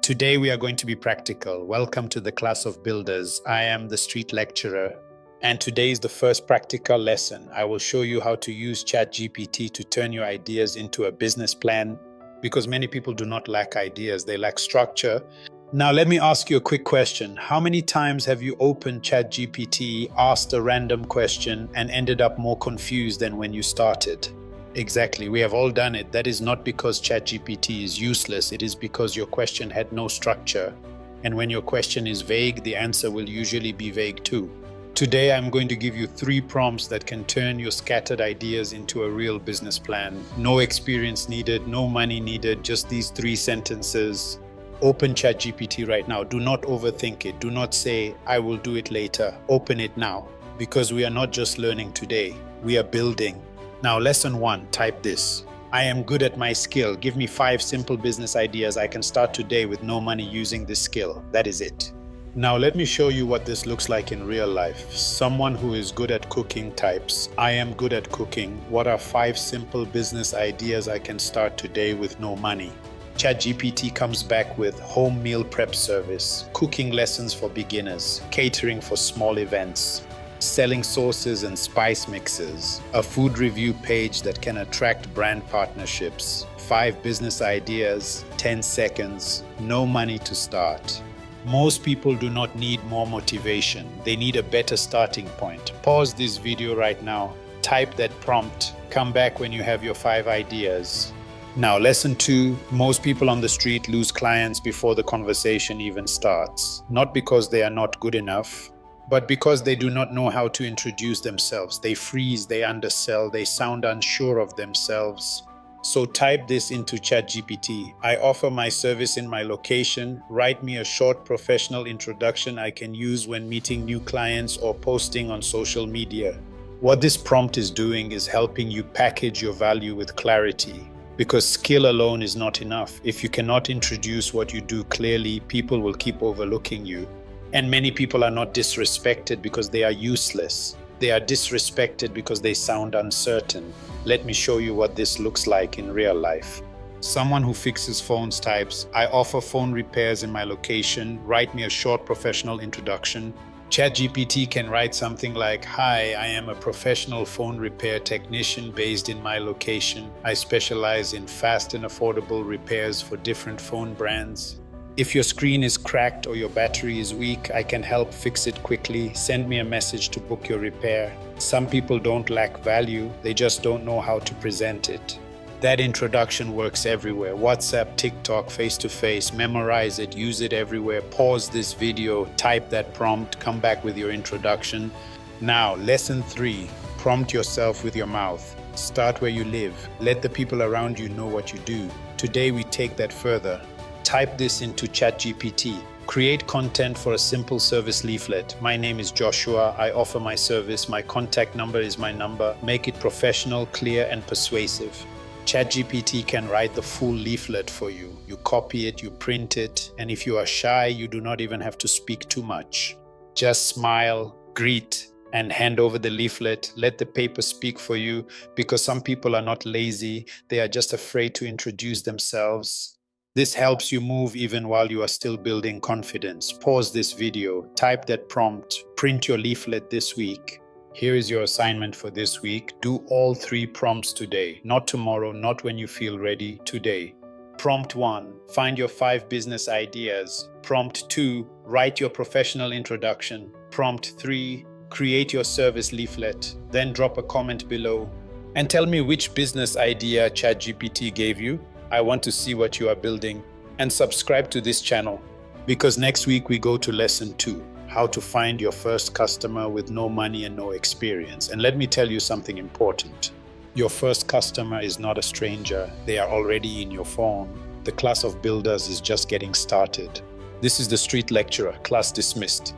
Today we are going to be practical. Welcome to the class of builders. I am the street lecturer, and today is the first practical lesson. I will show you how to use ChatGPT to turn your ideas into a business plan, because many people do not lack ideas, they lack structure. Now let me ask you a quick question. How many times have you opened ChatGPT, asked a random question, and ended up more confused than when you started? Exactly, we have all done it. That is not because ChatGPT is useless, it is because your question had no structure. And when your question is vague, the answer will usually be vague too. Today, I'm going to give you 3 prompts that can turn your scattered ideas into a real business plan. No experience needed, no money needed, just these 3 sentences. Open ChatGPT right now. Do not overthink it. Do not say, I will do it later. Open it now. Because we are not just learning today, we are building. Now, lesson 1, type this. I am good at my skill. Give me 5 simple business ideas I can start today with no money using this skill. That is it. Now, let me show you what this looks like in real life. Someone who is good at cooking types, I am good at cooking. What are 5 simple business ideas I can start today with no money? ChatGPT comes back with home meal prep service, cooking lessons for beginners, catering for small events, selling sauces and spice mixes, a food review page that can attract brand partnerships, 5 business ideas, 10 seconds, no money to start. Most people do not need more motivation. They need a better starting point. Pause this video right now, type that prompt, come back when you have your 5 ideas. Now, lesson 2, most people on the street lose clients before the conversation even starts. Not because they are not good enough, but because they do not know how to introduce themselves. They freeze, they undersell, they sound unsure of themselves. So type this into ChatGPT. I offer my service in my location. Write me a short professional introduction I can use when meeting new clients or posting on social media. What this prompt is doing is helping you package your value with clarity. Because skill alone is not enough. If you cannot introduce what you do clearly, people will keep overlooking you. And many people are not disrespected because they are useless. They are disrespected because they sound uncertain. Let me show you what this looks like in real life. Someone who fixes phones types, I offer phone repairs in my location. Write me a short professional introduction. ChatGPT can write something like, hi, I am a professional phone repair technician based in my location. I specialize in fast and affordable repairs for different phone brands. If your screen is cracked or your battery is weak, I can help fix it quickly. Send me a message to book your repair. Some people don't lack value, they just don't know how to present it. That introduction works everywhere. WhatsApp, TikTok, face-to-face, memorize it, use it everywhere. Pause this video, type that prompt, come back with your introduction. Now, lesson 3, prompt yourself with your mouth. Start where you live. Let the people around you know what you do. Today we take that further. Type this into ChatGPT. Create content for a simple service leaflet. My name is Joshua. I offer my service. My contact number is my number. Make it professional, clear, and persuasive. ChatGPT can write the full leaflet for you. You copy it, you print it, and if you are shy, you do not even have to speak too much. Just smile, greet, and hand over the leaflet. Let the paper speak for you, because some people are not lazy. They are just afraid to introduce themselves. This helps you move even while you are still building confidence. Pause this video, type that prompt, print your leaflet this week. Here is your assignment for this week. Do all 3 prompts today, not tomorrow, not when you feel ready, today. Prompt 1, find your 5 business ideas. Prompt 2, write your professional introduction. Prompt 3, create your service leaflet. Then drop a comment below and tell me which business idea ChatGPT gave you. I want to see what you are building, and subscribe to this channel, because next week we go to lesson 2, how to find your first customer with no money and no experience. And let me tell you something important. Your first customer is not a stranger. They are already in your phone. The class of builders is just getting started. This is the street lecturer, class dismissed.